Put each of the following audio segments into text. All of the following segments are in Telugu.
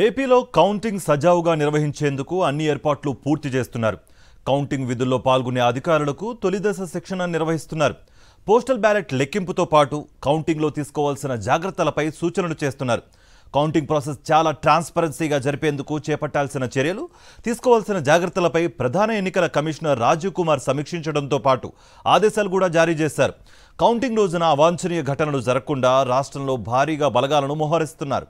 ఏపీలో కౌంటింగ్ సజావుగా నిర్వహించేందుకు అన్ని ఏర్పాట్లు పూర్తి చేస్తున్నారు. కౌంటింగ్ విధుల్లో పాల్గొనే అధికారులకు తొలిదశ శిక్షణ నిర్వహిస్తున్నారు. పోస్టల్ బ్యాలెట్ లెక్కింపుతో పాటు కౌంటింగ్లో తీసుకోవాల్సిన జాగ్రత్తలపై సూచనలు చేస్తున్నారు. కౌంటింగ్ ప్రాసెస్ చాలా ట్రాన్స్పరెన్సీగా జరిపేందుకు చేపట్టాల్సిన చర్యలు, తీసుకోవాల్సిన జాగ్రత్తలపై ప్రధాన ఎన్నికల కమిషనర్ రాజీవ్ కుమార్ సమీక్షించడంతో పాటు ఆదేశాలు కూడా జారీ చేశారు. కౌంటింగ్ రోజున అవాంఛనీయ ఘటనలు జరగకుండా రాష్ట్రంలో భారీగా బలగాలను మోహరిస్తున్నారు.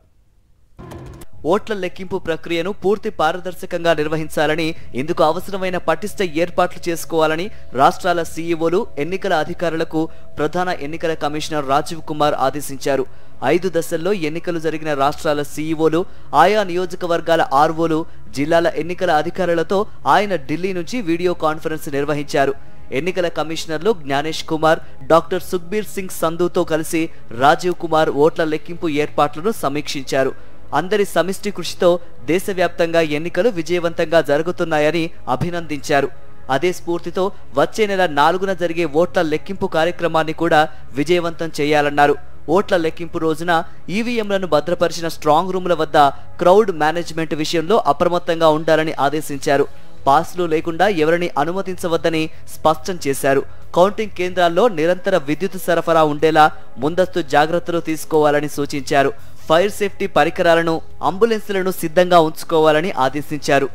ఓట్ల లెక్కింపు ప్రక్రియను పూర్తి పారదర్శకంగా నిర్వహించాలని, ఇందుకు అవసరమైన పటిష్ట ఏర్పాట్లు చేసుకోవాలని రాష్ట్రాల సీఈఓలు, ఎన్నికల అధికారులకు ప్రధాన ఎన్నికల కమిషనర్ రాజీవ్ కుమార్ ఆదేశించారు. 5 దశల్లో ఎన్నికలు జరిగిన రాష్ట్రాల సీఈఓలు, ఆయా నియోజకవర్గాల ఆర్ఓలు, జిల్లాల ఎన్నికల అధికారులతో ఆయన ఢిల్లీ నుంచి వీడియో కాన్ఫరెన్స్ నిర్వహించారు. ఎన్నికల కమిషనర్లు జ్ఞానేష్ కుమార్, డాక్టర్ సుఖ్బీర్ సింగ్ సంధుతో కలిసి రాజీవ్ కుమార్ ఓట్ల లెక్కింపు ఏర్పాట్లను సమీక్షించారు. అందరి సమిష్టి కృషితో దేశవ్యాప్తంగా ఎన్నికలు విజయవంతంగా జరుగుతున్నాయని అభినందించారు. అదే స్ఫూర్తితో వచ్చే నెల 4న జరిగే ఓట్ల లెక్కింపు కార్యక్రమాన్ని కూడా విజయవంతం చేయాలన్నారు. ఓట్ల లెక్కింపు రోజున ఈవీఎంలను భద్రపరిచిన స్ట్రాంగ్ రూమ్ల వద్ద క్రౌడ్ మేనేజ్మెంట్ విషయంలో అప్రమత్తంగా ఉండాలని ఆదేశించారు. పాస్లు లేకుండా ఎవరిని అనుమతించవద్దని స్పష్టం చేశారు. కౌంటింగ్ కేంద్రాల్లో నిరంతర విద్యుత్ సరఫరా ఉండేలా ముందస్తు జాగ్రత్తలు తీసుకోవాలని సూచించారు. ఫైర్ సేఫ్టీ పరికరాలను, అంబులెన్సులను సిద్ధంగా ఉంచుకోవాలని ఆదేశించారు.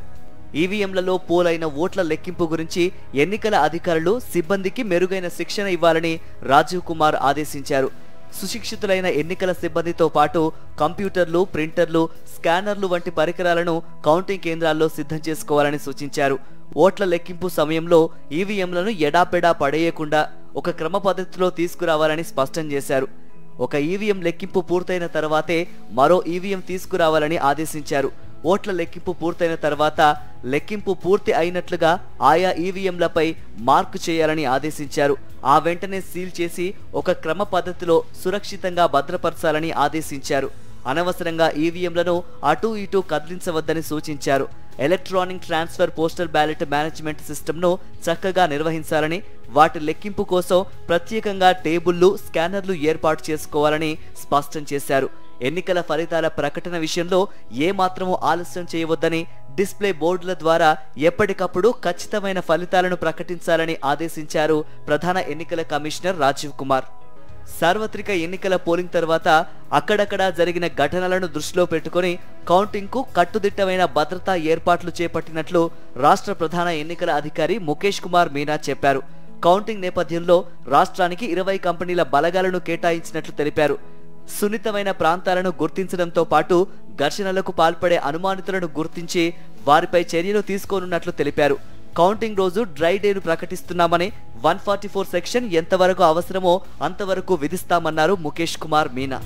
ఈవీఎంలలో పోలైన ఓట్ల లెక్కింపు గురించి ఎన్నికల అధికారులు, సిబ్బందికి మెరుగైన శిక్షణ ఇవ్వాలని రాజీవ్ కుమార్ ఆదేశించారు. సుశిక్షితులైన ఎన్నికల సిబ్బందితో పాటు కంప్యూటర్లు, ప్రింటర్లు, స్కానర్లు వంటి పరికరాలను కౌంటింగ్ కేంద్రాల్లో సిద్ధం చేసుకోవాలని సూచించారు. ఓట్ల లెక్కింపు సమయంలో ఈవీఎంలను ఎడాపెడా పడేయకుండా ఒక క్రమ పద్ధతిలో తీసుకురావాలని స్పష్టం చేశారు. ఒక ఈవీఎం లెక్కింపు పూర్తయిన తర్వాతే మరో ఈవీఎం తీసుకురావాలని ఆదేశించారు. ఓట్ల లెక్కింపు పూర్తయిన తర్వాత లెక్కింపు పూర్తి అయినట్లుగా ఆయా ఈవీఎంలపై మార్కు చేయాలని ఆదేశించారు. ఆ వెంటనే సీల్ చేసి ఒక క్రమ పద్ధతిలో సురక్షితంగా భద్రపరచాలని ఆదేశించారు. అనవసరంగా ఈవీఎంలను అటూ ఇటూ కదిలించవద్దని సూచించారు. Electronic transfer postal ballot management సిస్టమ్ను చక్కగా నిర్వహించాలని, వాటి లెక్కింపు కోసం ప్రత్యేకంగా టేబుళ్లు, స్కానర్లు ఏర్పాటు చేసుకోవాలని స్పష్టం చేశారు. ఎన్నికల ఫలితాల ప్రకటన విషయంలో ఏమాత్రమూ ఆలస్యం చేయవద్దని, డిస్ప్లే బోర్డుల ద్వారా ఎప్పటికప్పుడు ఖచ్చితమైన ఫలితాలను ప్రకటించాలని ఆదేశించారు ప్రధాన ఎన్నికల కమిషనర్ రాజీవ్ కుమార్. సార్వత్రిక ఎన్నికల పోలింగ్ తర్వాత అక్కడక్కడా జరిగిన ఘటనలను దృష్టిలో పెట్టుకుని కౌంటింగ్ కు కట్టుదిట్టమైన భద్రతా ఏర్పాట్లు చేపట్టినట్లు రాష్ట్ర ప్రధాన ఎన్నికల అధికారి ముఖేష్ కుమార్ మీనా చెప్పారు. కౌంటింగ్ నేపథ్యంలో రాష్ట్రానికి 20 కంపెనీల బలగాలను కేటాయించినట్లు తెలిపారు. సున్నితమైన ప్రాంతాలను గుర్తించడంతో పాటు ఘర్షణలకు పాల్పడే అనుమానితులను గుర్తించి వారిపై చర్యలు తీసుకోనున్నట్లు తెలిపారు. కౌంటింగ్ రోజు డ్రై డేను ప్రకటిస్తున్నామని, 144 సెక్షన్ ఎంతవరకు అవసరమో అంతవరకు విధిస్తామన్నారు ముఖేష్ కుమార్ మీనా.